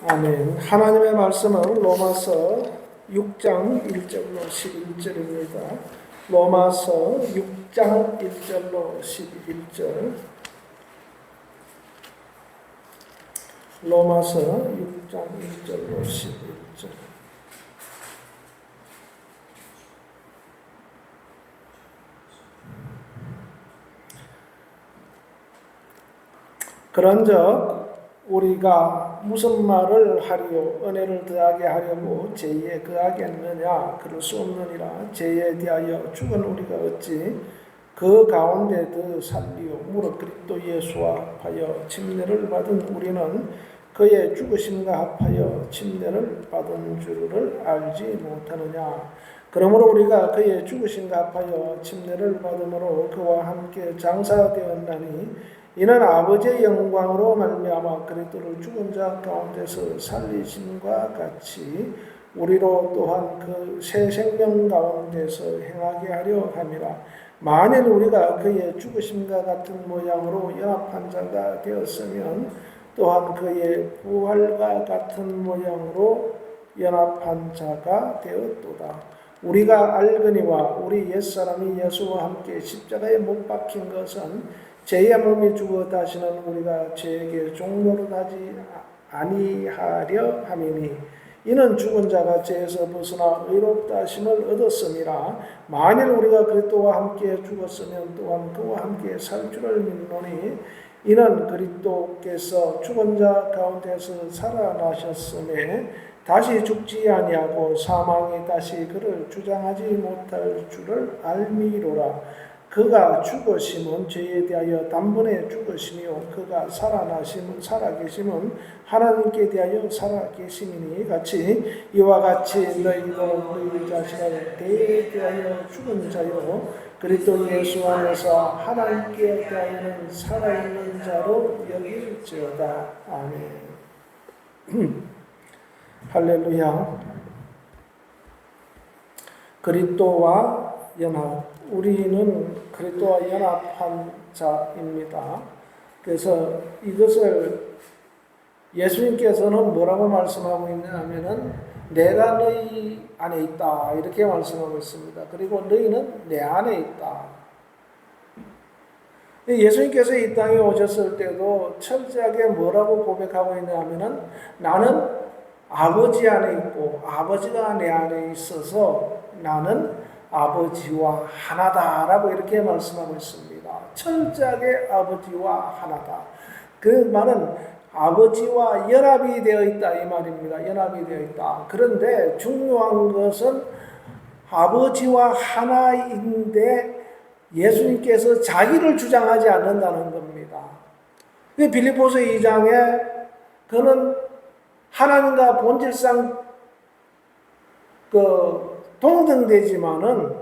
아멘. 하나님의 말씀은 로마서 6장 1절로 11절입니다. 로마서 6장 1절로 11절. 로마서 6장 1절로 11절. 그런즉 우리가 무슨 말을 하리요? 은혜를 더하게 하려고 죄에 거하겠느냐? 그럴 수 없느니라. 죄에 대하여 죽은 우리가 어찌 그 가운데 더 살리요? 무릇 그리스도 예수와 합하여 침례를 받은 우리는 그의 죽으심과 합하여 침례를 받은 줄을 알지 못하느냐? 그러므로 우리가 그의 죽으심과 합하여 침례를 받음으로 그와 함께 장사되었나니 이는 아버지의 영광으로 말미암아 그리스도를 죽은 자 가운데서 살리심과 같이 우리로 또한 그 새 생명 가운데서 행하게 하려 함이라. 만일 우리가 그의 죽으심과 같은 모양으로 연합한 자가 되었으면 또한 그의 부활과 같은 모양으로 연합한 자가 되었도다. 우리가 알거니와 우리 옛사람이 예수와 함께 십자가에 못 박힌 것은 죄의 몸이 죽어 다시는 우리가 죄에게 종노릇하지 아니하려 함이니 이는 죽은 자가 죄에서 벗어나 의롭다 하심을 얻었음이라. 만일 우리가 그리스도와 함께 죽었으면 또한 그와 함께 살 줄을 믿노니 이는 그리스도께서 죽은 자 가운데서 살아나셨음에 다시 죽지 아니하고 사망이 다시 그를 주장하지 못할 줄을 알미로라. 그가 죽으심은 죄에 대하여 단번에 죽으시며 그가 살아계심은 하나님께 대하여 살아계심이니 같이 이와 같이 너희도 너희 자신을 대하여 죽은 자요 그리스도 예수 안에서 하나님께 대하여는 살아있는 자로 여길지어다. 아멘. 할렐루야. 그리스도와 연합. 우리는 그리스도와 연합한 자입니다. 그래서 이것을 예수님께서는 뭐라고 말씀하고 있냐면은 내가 너희 안에 있다 이렇게 말씀하고 있습니다. 그리고 너희는 내 안에 있다. 예수님께서 이 땅에 오셨을 때도 철저하게 뭐라고 고백하고 있냐면은 나는 아버지 안에 있고 아버지가 내 안에 있어서 나는 아버지와 하나다라고 이렇게 말씀하고 있습니다. 철저하게 아버지와 하나다. 그 말은 아버지와 연합이 되어 있다 이 말입니다. 연합이 되어 있다. 그런데 중요한 것은 아버지와 하나인데 예수님께서 자기를 주장하지 않는다는 겁니다. 빌립보서 2장에 그는 하나님과 본질상 동등되지만은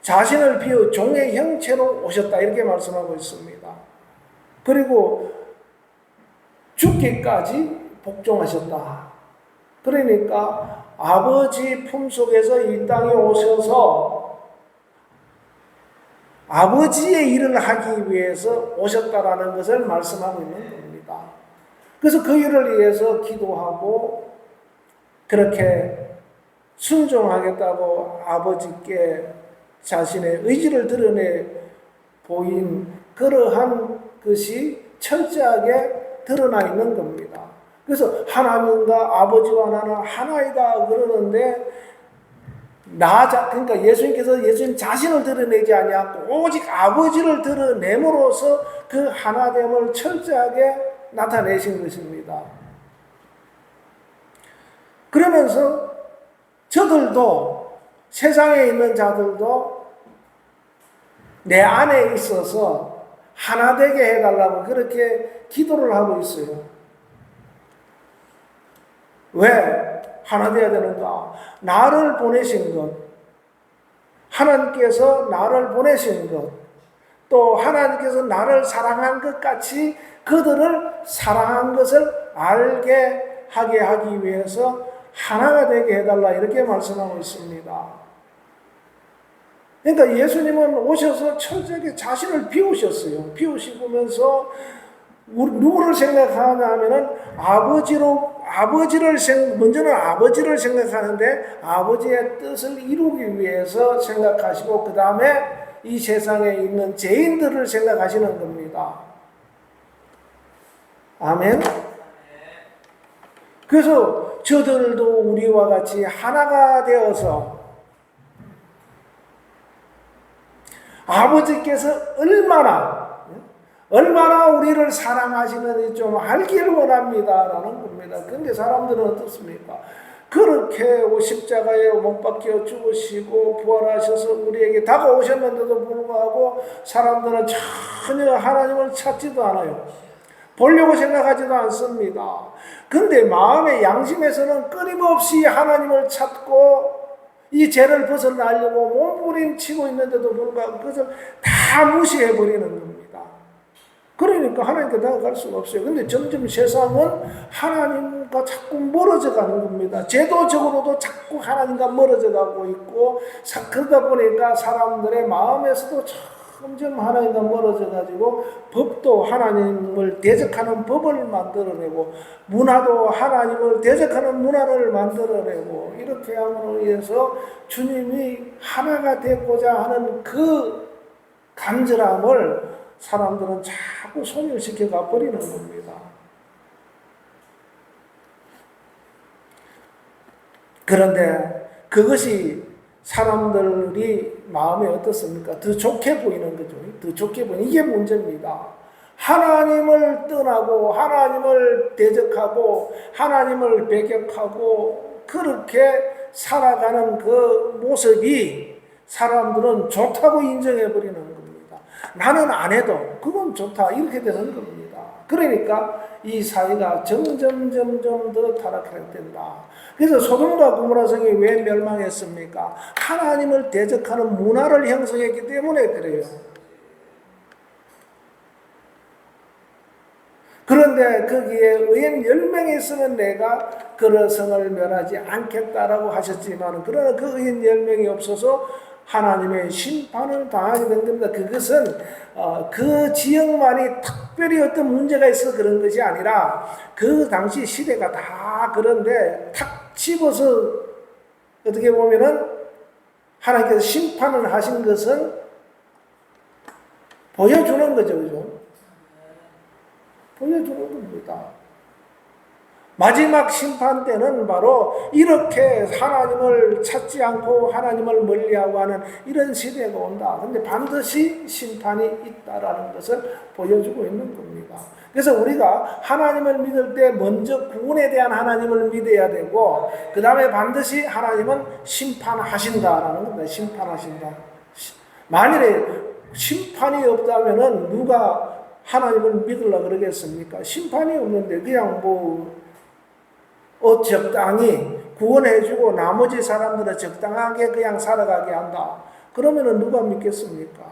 자신을 비워 종의 형체로 오셨다 이렇게 말씀하고 있습니다. 그리고 죽기까지 복종하셨다. 그러니까 아버지 품속에서 이 땅에 오셔서 아버지의 일을 하기 위해서 오셨다라는 것을 말씀하고 있는 겁니다. 그래서 그 일을 위해서 기도하고 그렇게 순종하겠다고 아버지께 자신의 의지를 드러내 보인 그러한 것이 철저하게 드러나 있는 겁니다. 그래서 하나님과 아버지와 나는 하나이다 그러는데 그러니까 예수님께서 예수님 자신을 드러내지 아니하고 오직 아버지를 드러냄으로써 그 하나됨을 철저하게 나타내신 것입니다. 그러면서 저들도 세상에 있는 자들도 내 안에 있어서 하나 되게 해달라고 그렇게 기도를 하고 있어요. 왜 하나 되어야 되는가? 나를 보내신 것, 하나님께서 나를 보내신 것, 또 하나님께서 나를 사랑한 것 같이 그들을 사랑한 것을 알게 하게 하기 위해서 하나가 되게 해달라 이렇게 말씀하고 있습니다. 그러니까 예수님은 오셔서 철저하게 자신을 비우셨어요. 비우시면서 누구를 생각하냐 하면은 먼저는 아버지를 생각하는데 아버지의 뜻을 이루기 위해서 생각하시고, 그 다음에 이 세상에 있는 죄인들을 생각하시는 겁니다. 아멘. 그래서 저들도 우리와 같이 하나가 되어서 아버지께서 얼마나 우리를 사랑하시는지 좀 알기를 원합니다라는 겁니다. 그런데 사람들은 어떻습니까? 그렇게 십자가에 못 박혀 죽으시고 부활하셔서 우리에게 다가오셨는데도 불구하고 사람들은 전혀 하나님을 찾지도 않아요. 보려고 생각하지도 않습니다. 근데 마음의 양심에서는 끊임없이 하나님을 찾고 이 죄를 벗어나려고 몸부림치고 있는데도 불구하고 그것을 다 무시해버리는 겁니다. 그러니까 하나님께 다가갈 수가 없어요. 근데 점점 세상은 하나님과 자꾸 멀어져 가는 겁니다. 제도적으로도 자꾸 하나님과 멀어져 가고 있고, 그러다 보니까 사람들의 마음에서도 점점 하나님과 멀어져 가지고 법도 하나님을 대적하는 법을 만들어내고, 문화도 하나님을 대적하는 문화를 만들어내고, 이렇게 함으로 인해서 주님이 하나가 되고자 하는 그 간절함을 사람들은 자꾸 소멸시켜 가버리는 겁니다. 그런데 그것이 사람들이 마음에 어떻습니까? 더 좋게 보이는 거죠. 더 좋게 보이는, 이게 문제입니다. 하나님을 떠나고 하나님을 대적하고 하나님을 배격하고 그렇게 살아가는 그 모습이 사람들은 좋다고 인정해 버리는 겁니다. 나는 안 해도 그건 좋다, 이렇게 되는 겁니다. 그러니까 이 사회가 점점 더 타락해야 된다. 그래서 소돔과 고모라 성이 왜 멸망했습니까? 하나님을 대적하는 문화를 형성했기 때문에 그래요. 그런데 거기에 의인 10명이 있으면 내가 그 성을 멸하지 않겠다라고 하셨지만, 그러나 그 의인 10명이 없어서 하나님의 심판을 당하게 된 겁니다. 그것은 그 지역만이 특별히 어떤 문제가 있어서 그런 것이 아니라 그 당시 시대가 다 그런데 탁 집어서 어떻게 보면은 하나님께서 심판을 하신 것은 보여주는 거죠. 그죠? 보여주는 겁니다. 마지막 심판 때는 바로 이렇게 하나님을 찾지 않고 하나님을 멀리하고 하는 이런 시대가 온다. 근데 반드시 심판이 있다라는 것을 보여주고 있는 겁니다. 그래서 우리가 하나님을 믿을 때 먼저 구원에 대한 하나님을 믿어야 되고, 그 다음에 반드시 하나님은 심판하신다라는 겁니다. 심판하신다. 만일에 심판이 없다면은 누가 하나님을 믿으려고 그러겠습니까? 심판이 없는데 그냥 적당히 구원해주고 나머지 사람들은 적당하게 그냥 살아가게 한다. 그러면은 누가 믿겠습니까?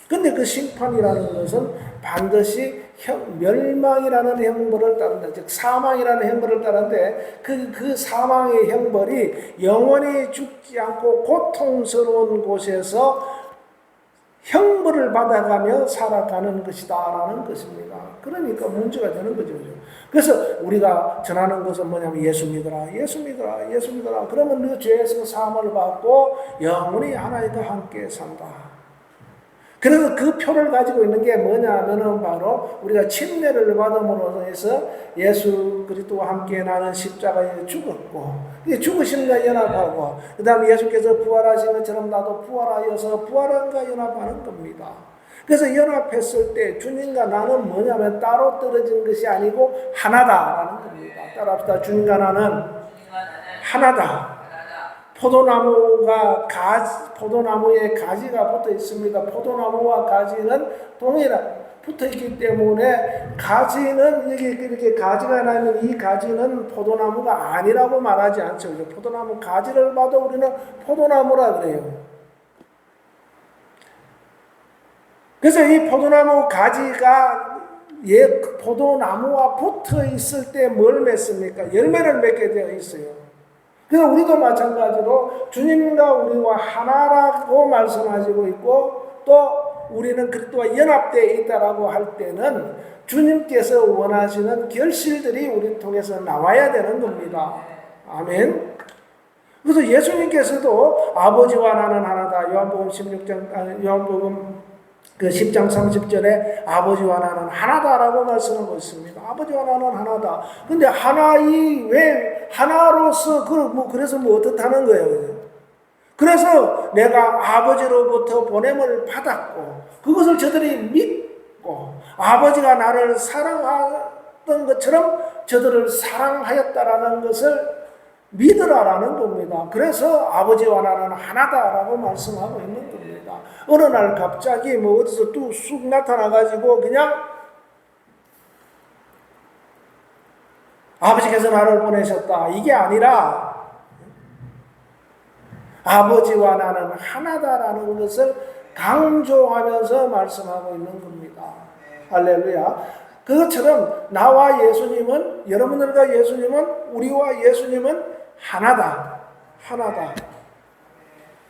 근데 그 심판이라는 것은 반드시 멸망이라는 형벌을 따른다. 즉 사망이라는 형벌을 따르는데 그 사망의 형벌이 영원히 죽지 않고 고통스러운 곳에서 형벌을 받아가며 살아가는 것이다라는 것입니다. 그러니까 문제가 되는 거죠. 그래서 우리가 전하는 것은 뭐냐면 예수 믿어라, 예수 믿어라, 예수 믿어라. 그러면 너 죄에서 사함을 받고 영원히 하나님과 함께 산다. 그래서 그 표를 가지고 있는 게 뭐냐면은 바로 우리가 침례를 받음으로 해서 예수 그리스도와 함께 나는 십자가에 죽었고, 죽으심과 연합하고, 그 다음에 예수께서 부활하신 것처럼 나도 부활하여서 부활한과 연합하는 겁니다. 그래서 연합했을 때 주님과 나는 뭐냐면 따로 떨어진 것이 아니고 하나다라는 겁니다. 따라합시다. 주님과 나는 하나다. 포도나무에 가지가 붙어 있습니다. 포도나무와 가지는 동일한 붙어 있기 때문에 가지는 이렇게 가지가 나면 이 가지는 포도나무가 아니라고 말하지 않죠. 포도나무 가지를 봐도 우리는 포도나무라 그래요. 그래서 이 포도나무 가지가 포도나무와 붙어 있을 때 뭘 맺습니까? 열매를 맺게 되어 있어요. 그래서 우리도 마찬가지로 주님과 우리와 하나라고 말씀하시고 있고, 또 우리는 그리스도와 연합되어 있다라고 할 때는 주님께서 원하시는 결실들이 우리 통해서 나와야 되는 겁니다. 아멘. 그래서 예수님께서도 아버지와 나는 하나다. 요한복음 그 10장 30절에 아버지와 나는 하나다라고 말씀하고 있습니다. 아버지와 나는 하나다. 근데 왜 하나로서 그래서 어떻다는 거예요. 그래서 내가 아버지로부터 보냄을 받았고 그것을 저들이 믿고 아버지가 나를 사랑하던 것처럼 저들을 사랑하였다라는 것을 믿으라라는 겁니다. 그래서 아버지와 나는 하나다라고 말씀하고 있는 겁니다. 어느 날 갑자기 어디서 쑥 나타나가지고 그냥 아버지께서 나를 보내셨다. 이게 아니라 아버지와 나는 하나다라는 것을 강조하면서 말씀하고 있는 겁니다. 할렐루야. 그것처럼 나와 예수님은, 여러분들과 예수님은, 우리와 예수님은 하나다. 하나다.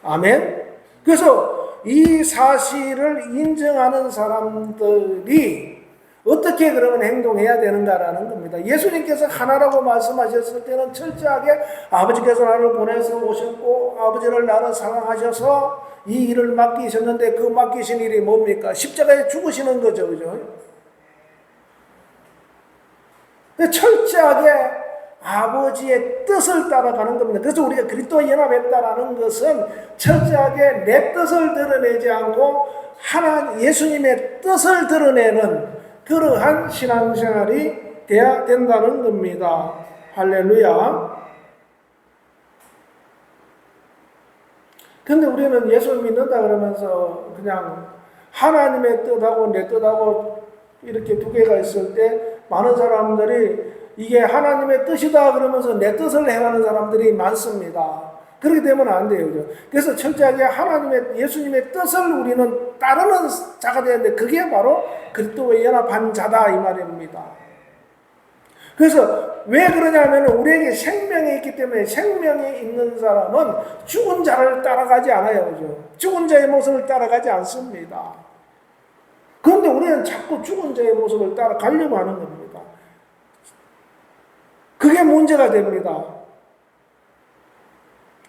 아멘. 그래서 이 사실을 인정하는 사람들이 어떻게 그러면 행동해야 되는가라는 겁니다. 예수님께서 하나라고 말씀하셨을 때는 철저하게 아버지께서 나를 보내서 오셨고 아버지를 나를 사랑하셔서 이 일을 맡기셨는데 그 맡기신 일이 뭡니까? 십자가에 죽으시는 거죠. 그죠? 철저하게 아버지의 뜻을 따라가는 겁니다. 그래서 우리가 그리스도와 연합했다라는 것은 철저하게 내 뜻을 드러내지 않고 예수님의 뜻을 드러내는 그러한 신앙생활이 돼야 된다는 겁니다. 할렐루야. 근데 우리는 예수를 믿는다 그러면서 그냥 하나님의 뜻하고 내 뜻하고 이렇게 두 개가 있을 때 많은 사람들이 이게 하나님의 뜻이다 그러면서 내 뜻을 행하는 사람들이 많습니다. 그렇게 되면 안 돼요. 그래서 철저하게 예수님의 뜻을 우리는 따르는 자가 되는데 그게 바로 그리스도와 연합한 자다 이 말입니다. 그래서 왜 그러냐면 우리에게 생명이 있기 때문에 생명이 있는 사람은 죽은 자를 따라가지 않아요. 그죠? 죽은 자의 모습을 따라가지 않습니다. 그런데 우리는 자꾸 죽은 자의 모습을 따라가려고 하는 겁니다. 그게 문제가 됩니다.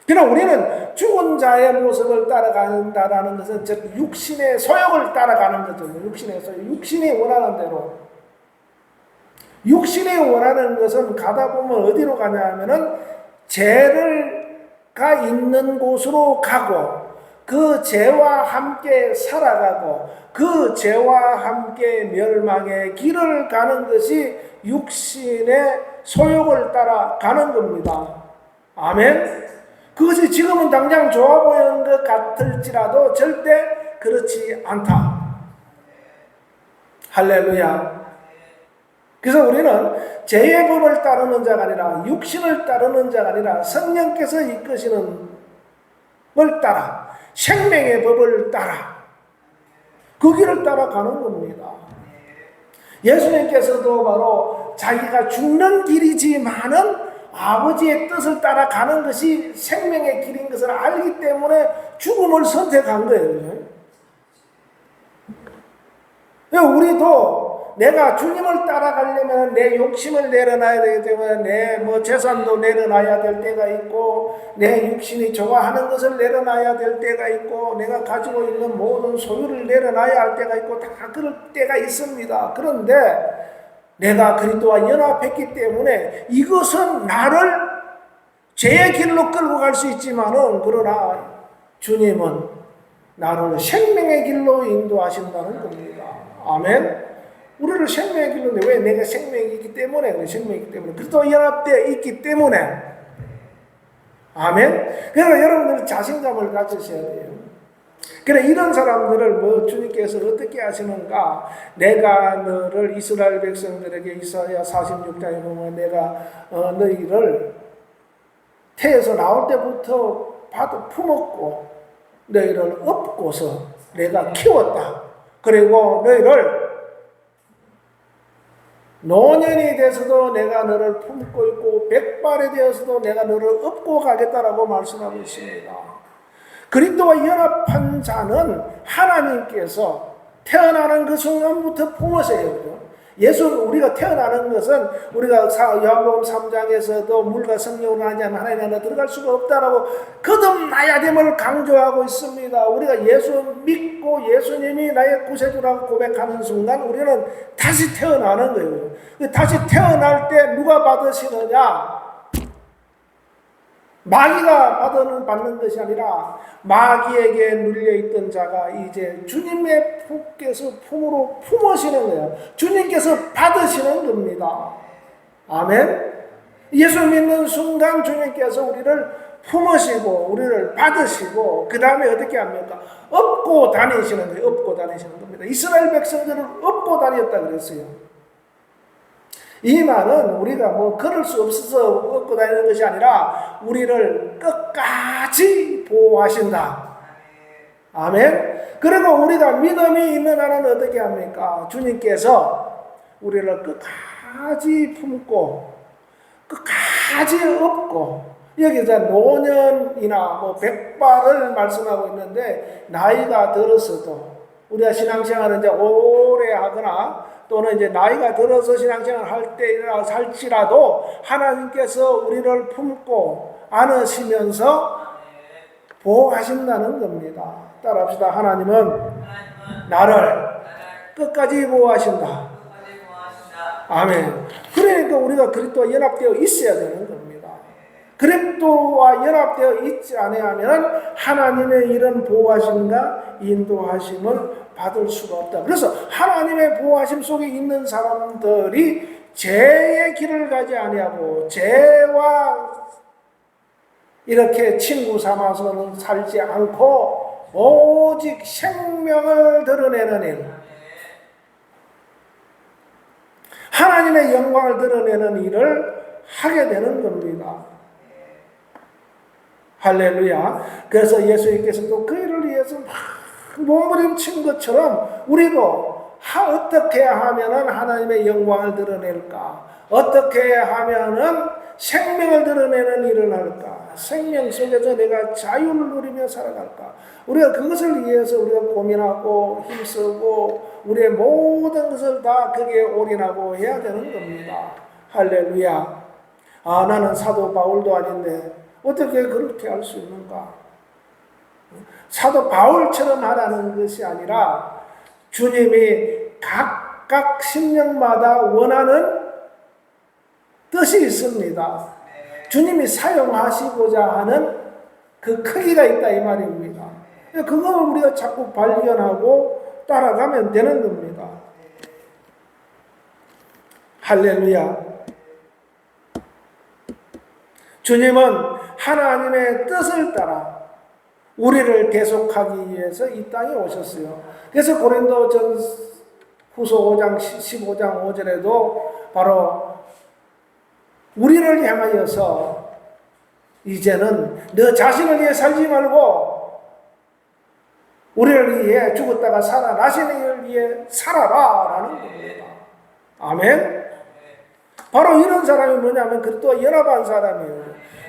그러나 우리는 죽은 자의 모습을 따라간다라는 것은 즉 육신의 소욕을 따라가는 거죠. 육신의 소욕, 육신이 원하는 대로. 육신이 원하는 것은 가다 보면 어디로 가냐 하면은 죄가 있는 곳으로 가고 그 죄와 함께 살아가고 그 죄와 함께 멸망의 길을 가는 것이 육신의 소욕을 따라가는 겁니다. 아멘. 그것이 지금은 당장 좋아 보이는 것 같을지라도 절대 그렇지 않다. 할렐루야. 그래서 우리는 죄의 법을 따르는 자가 아니라 육신을 따르는 자가 아니라 성령께서 이끄시는 걸 따라 생명의 법을 따라 그 길을 따라가는 겁니다. 예수님께서도 바로 자기가 죽는 길이지만은 아버지의 뜻을 따라가는 것이 생명의 길인 것을 알기 때문에 죽음을 선택한 거예요. 우리도 내가 주님을 따라가려면 내 욕심을 내려놔야 되기 때문에 내 재산도 내려놔야 될 때가 있고 내 육신이 좋아하는 것을 내려놔야 될 때가 있고 내가 가지고 있는 모든 소유를 내려놔야 할 때가 있고 다 그럴 때가 있습니다. 그런데 내가 그리스도와 연합했기 때문에 이것은 나를 죄의 길로 끌고 갈 수 있지만은 그러나 주님은 나를 생명의 길로 인도하신다는 겁니다. 아멘. 우리를 생명의 길로인데 왜 내가 생명이 있기 때문에 생명이기 때문에 그리스도와 연합되어 있기 때문에 아멘. 그러니까 여러분들 자신감을 가지셔야 돼요. 그래 이런 사람들을 주님께서 어떻게 하시는가? 내가 너를 이스라엘 백성들에게 이사야 46장에 보면 내가 너희를 태에서 나올 때부터 품었고 너희를 업고서 내가 키웠다. 그리고 너희를 노년이 돼서도 내가 너를 품고 있고 백발이 되어서도 내가 너를 업고 가겠다라고 말씀하고 있습니다. 그리스도와 연합한 자는 하나님께서 태어나는 그 순간부터 품으세요. 우리가 태어나는 것은 우리가 요한복음 3장에서도 물과 성령으로 하지 않으면 하나님 나라에 들어갈 수가 없다라고 거듭나야 됨을 강조하고 있습니다. 우리가 예수 믿고 예수님이 나의 구세주라고 고백하는 순간 우리는 다시 태어나는 거예요. 다시 태어날 때 누가 받으시느냐? 마귀가 받는 것이 아니라 마귀에게 눌려있던 자가 이제 주님의 품으로 품으시는 거예요. 주님께서 받으시는 겁니다. 아멘. 예수 믿는 순간 주님께서 우리를 품으시고 우리를 받으시고 그 다음에 어떻게 합니까? 업고 다니시는 거예요. 업고 다니시는 겁니다. 이스라엘 백성들을 업고 다녔다 그랬어요. 이 말은 우리가 걸을 수 없어서 업고 다니는 것이 아니라 우리를 끝까지 보호하신다. 아멘. 그리고 우리가 믿음이 있는 한은 어떻게 합니까? 주님께서 우리를 끝까지 품고 끝까지 업고, 여기서 노년이나 백발을 말씀하고 있는데 나이가 들어서도 우리가 신앙생활을 이제 오래 하거나 또는 이제 나이가 들어서 신앙생활을 할 때나 살지라도 하나님께서 우리를 품고 안으시면서 보호하신다는 겁니다. 따라합시다. 하나님은 나를 끝까지 보호하신다. 아멘. 그러니까 우리가 그리스도와 연합되어 있어야 되는 겁니다. 그리스도와 연합되어 있지 않으면 하나님의 이런 보호하심과 인도하심을 받을 수가 없다. 그래서 하나님의 보호하심 속에 있는 사람들이 죄의 길을 가지 아니하고 죄와 이렇게 친구 삼아서는 살지 않고 오직 생명을 드러내는 일, 하나님의 영광을 드러내는 일을 하게 되는 겁니다. 할렐루야. 그래서 예수님께서도 그 일을 위해서 몸부림친 것처럼 우리도 어떻게 하면은 하나님의 영광을 드러낼까? 어떻게 하면은 생명을 드러내는 일을 할까? 생명 속에서 내가 자유를 누리며 살아갈까? 우리가 그것을 위해서 우리가 고민하고 힘쓰고 우리의 모든 것을 다 거기에 올인하고 해야 되는 겁니다. 할렐루야. 나는 사도 바울도 아닌데 어떻게 그렇게 할 수 있는가? 사도 바울처럼 하라는 것이 아니라 주님이 각각 심령마다 원하는 뜻이 있습니다. 주님이 사용하시고자 하는 그 크기가 있다 이 말입니다. 그걸 우리가 자꾸 발견하고 따라가면 되는 겁니다. 할렐루야. 주님은 하나님의 뜻을 따라 우리를 계속하기 위해서 이 땅에 오셨어요. 그래서 고린도전 후서 5장 15장 5절에도 바로 우리를 향하여서 이제는 너 자신을 위해 살지 말고 우리를 위해 죽었다가 살아나시는 이를 위해 살아라 라는 겁니다. 아멘. 바로 이런 사람이 뭐냐면 그리스도와 연합한 사람이에요.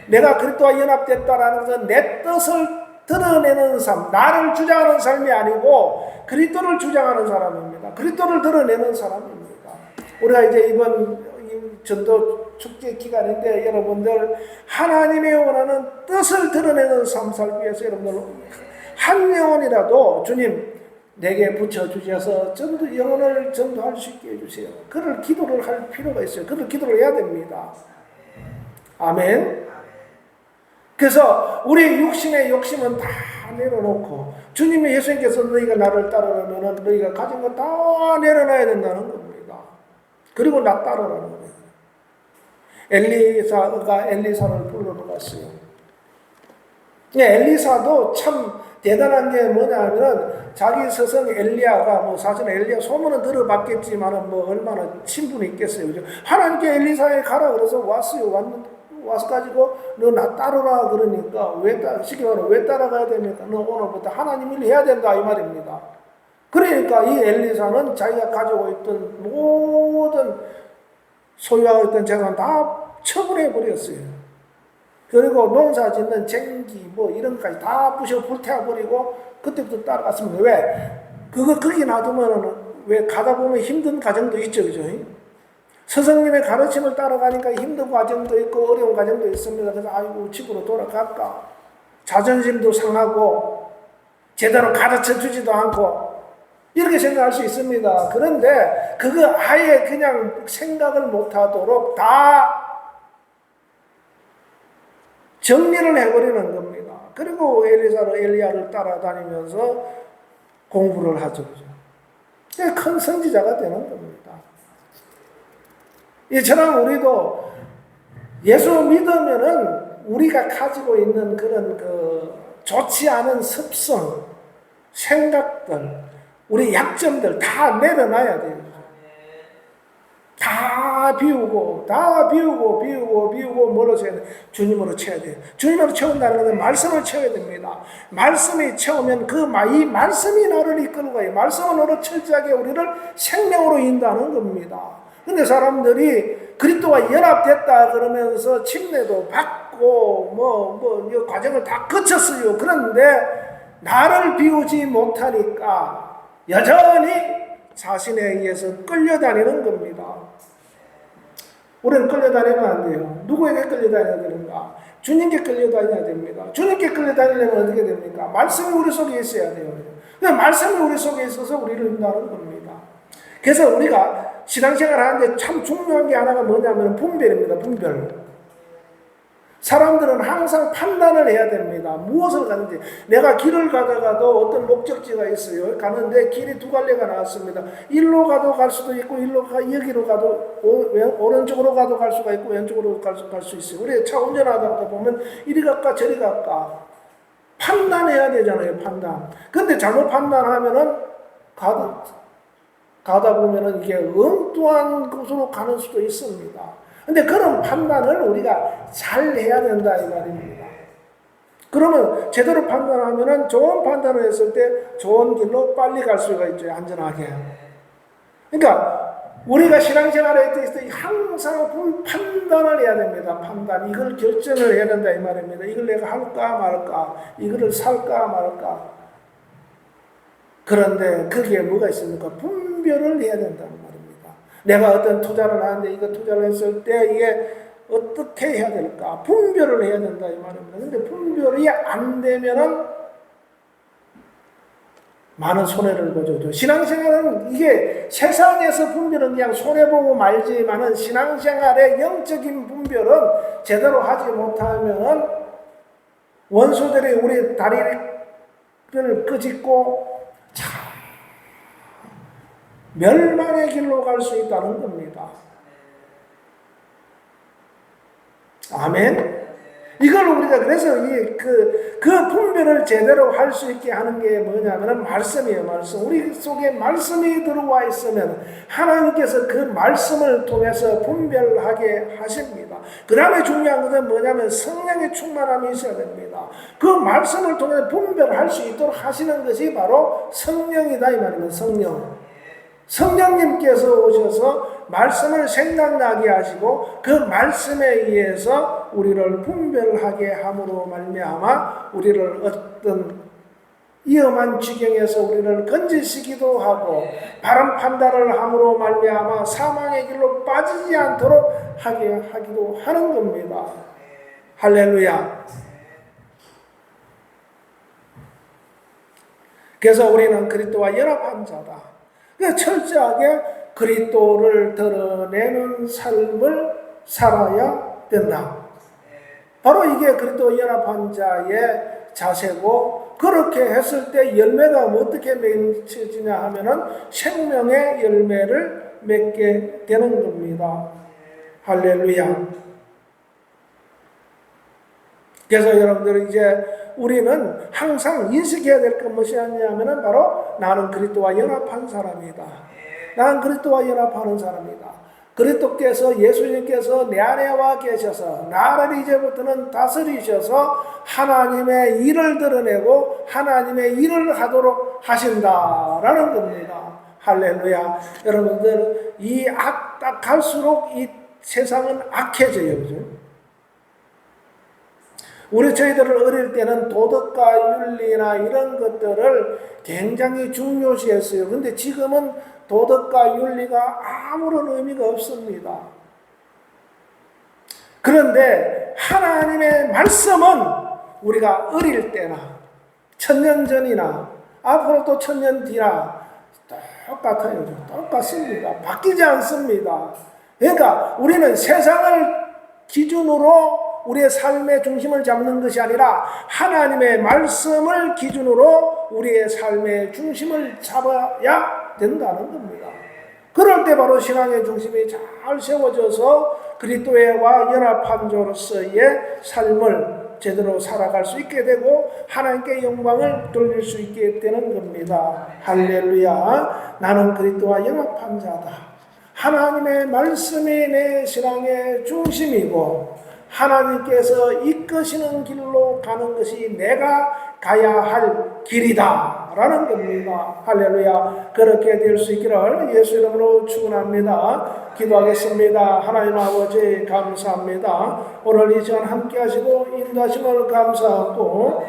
내가 그리스도와 연합됐다라는 것은 내 뜻을 드러내는 삶, 나를 주장하는 삶이 아니고 그리스도를 주장하는 사람입니다. 그리스도를 드러내는 사람입니다. 우리가 이제 이번 전도 축제 기간인데 여러분들 하나님의 원하는 뜻을 드러내는 삶 살기 위해서 여러분들 한 영혼이라도 주님 내게 붙여주셔서 영혼을 전도할 수 있게 해주세요. 그를 기도를 할 필요가 있어요. 그를 기도를 해야 됩니다. 아멘. 그래서 우리 육신의 욕심은 다 내려놓고 주님의 예수님께서 너희가 나를 따르려면 너희가 가진 거 다 내려놔야 된다는 겁니다. 그리고 나 따르라는 거예요. 엘리사가 엘리사를 불러러 갔어요. 엘리사도 참 대단한 게 뭐냐면 자기 스승 엘리야가 사실 엘리야 소문은 들어봤겠지만 얼마나 친분이 있겠어요. 그죠? 하나님께 엘리사에 가라 그래서 왔어요. 와서 가지고 너 나 따르라 그러니까 왜 따라가야 됩니까? 너 오늘부터 하나님 일 해야 된다 이 말입니다. 그러니까 이 엘리사는 자기가 가지고 있던 모든 소유하고 있던 재산 다 처분해 버렸어요. 그리고 농사 짓는 쟁기 뭐 이런 것까지 다 부셔 불태워버리고 그때부터 따라갔습니다. 왜? 그거 거기 놔두면 왜 가다 보면 힘든 과정도 있죠, 그죠? 스승님의 가르침을 따라가니까 힘든 과정도 있고 어려운 과정도 있습니다. 그래서 아이고 집으로 돌아갈까? 자존심도 상하고 제대로 가르쳐 주지도 않고 이렇게 생각할 수 있습니다. 그런데 그거 아예 그냥 생각을 못하도록 다 정리를 해버리는 겁니다. 그리고 엘리야를 따라다니면서 공부를 하죠. 큰 선지자가 되는 겁니다. 이처럼 우리도 예수 믿으면은 우리가 가지고 있는 그런 좋지 않은 습성, 생각들, 우리 약점들 다 내려놔야 돼요. 다 비우고 뭐로 채워야 돼? 주님으로 채워야 돼요. 주님으로 채운다는 것은 말씀을 채워야 됩니다. 말씀이 채우면 이 말씀이 나를 이끌고 가요. 말씀은 너로 철저하게 우리를 생명으로 인도하는 겁니다. 근데 사람들이 그리스도와 연합됐다 그러면서 침례도 받고 이 과정을 다 거쳤어요. 그런데 나를 비우지 못하니까 여전히 자신에 의해서 끌려다니는 겁니다. 우리는 끌려다니면 안 돼요. 누구에게 끌려다녀야 되는가? 주님께 끌려다녀야 됩니다. 주님께 끌려다니려면 어떻게 됩니까? 말씀이 우리 속에 있어야 돼요. 말씀이 우리 속에 있어서 우리를 인도하는 겁니다. 그래서 우리가 신앙생활 하는데 참 중요한 게 하나가 뭐냐면 분별입니다. 분별. 사람들은 항상 판단을 해야 됩니다. 무엇을 가는지. 내가 길을 가다가도 어떤 목적지가 있어요. 가는데 길이 두 갈래가 나왔습니다. 일로 가도 갈 수도 있고 여기로 가도 오른쪽으로 가도 갈 수가 있고 왼쪽으로 갈 수 있어요. 우리 차 운전하다 보면 이리 갈까 저리 갈까 판단해야 되잖아요. 판단. 근데 잘못 판단하면은 가다 보면은 이게 엉뚱한 곳으로 가는 수도 있습니다. 근데 그런 판단을 우리가 잘 해야 된다 이 말입니다. 그러면 제대로 판단하면은 좋은 판단을 했을 때 좋은 길로 빨리 갈 수가 있죠. 안전하게. 그러니까 우리가 신앙생활에 있을 때 항상 판단을 해야 됩니다. 판단. 이걸 결정을 해야 된다 이 말입니다. 이걸 내가 할까 말까. 이거를 살까 말까. 그런데 거기에 뭐가 있습니까? 분별을 해야 된다는 말입니다. 내가 어떤 투자를 하는데 이거 투자를 했을 때 이게 어떻게 해야 될까? 분별을 해야 된다 이 말입니다. 근데 분별이 안 되면은 많은 손해를 보죠. 신앙생활은 이게 세상에서 분별은 그냥 손해보고 말지만은 신앙생활의 영적인 분별은 제대로 하지 못하면은 원수들이 우리 다리를 끄집고 멸망의 길로 갈 수 있다는 겁니다. 아멘. 이걸 우리가 그래서 그 분별을 제대로 할 수 있게 하는 게 뭐냐면은 말씀이에요. 말씀. 우리 속에 말씀이 들어와 있으면 하나님께서 그 말씀을 통해서 분별하게 하십니다. 그 다음에 중요한 것은 뭐냐면 성령의 충만함이 있어야 됩니다. 그 말씀을 통해 분별할 수 있도록 하시는 것이 바로 성령이다 이 말입니다. 성령. 성령님께서 오셔서 말씀을 생각나게 하시고 그 말씀에 의해서 우리를 분별하게 함으로 말미암아 우리를 어떤 위험한 지경에서 우리를 건지시기도 하고 바른 판단을 함으로 말미암아 사망의 길로 빠지지 않도록 하기도 하는 겁니다. 할렐루야. 그래서 우리는 그리스도와 연합한 자다. 철저하게 그리스도를 드러내는 삶을 살아야 된다. 바로 이게 그리스도 연합한 자의 자세고 그렇게 했을 때 열매가 어떻게 맺혀지냐 하면은 생명의 열매를 맺게 되는 겁니다. 할렐루야. 그래서 여러분들 이제 우리는 항상 인식해야 될 것 무엇이냐면은 바로 나는 그리스도와 연합한 사람이다. 나는 그리스도와 연합하는 사람이다. 그리스도께서 예수님께서 내 안에 와 계셔서 나를 이제부터는 다스리셔서 하나님의 일을 드러내고 하나님의 일을 하도록 하신다라는 겁니다. 할렐루야. 여러분들 이 딱 갈수록 이 세상은 악해져요. 그죠? 저희들을 어릴 때는 도덕과 윤리나 이런 것들을 굉장히 중요시했어요. 근데 지금은 도덕과 윤리가 아무런 의미가 없습니다. 그런데 하나님의 말씀은 우리가 어릴 때나 천년 전이나 앞으로도 천년 뒤나 똑같아요. 똑같습니다. 바뀌지 않습니다. 그러니까 우리는 세상을 기준으로 우리의 삶의 중심을 잡는 것이 아니라 하나님의 말씀을 기준으로 우리의 삶의 중심을 잡아야 된다는 겁니다. 그럴 때 바로 신앙의 중심이 잘 세워져서 그리스도와 연합한 자로서의 삶을 제대로 살아갈 수 있게 되고 하나님께 영광을 돌릴 수 있게 되는 겁니다. 할렐루야. 나는 그리스도와 연합한 자다. 하나님의 말씀이 내 신앙의 중심이고 하나님께서 이끄시는 길로 가는 것이 내가 가야 할 길이다 라는 겁니다. 할렐루야. 그렇게 될 수 있기를 예수 이름으로 축원합니다. 기도하겠습니다. 하나님 아버지 감사합니다. 오늘 이 시간 함께 하시고 인도하심을 감사하고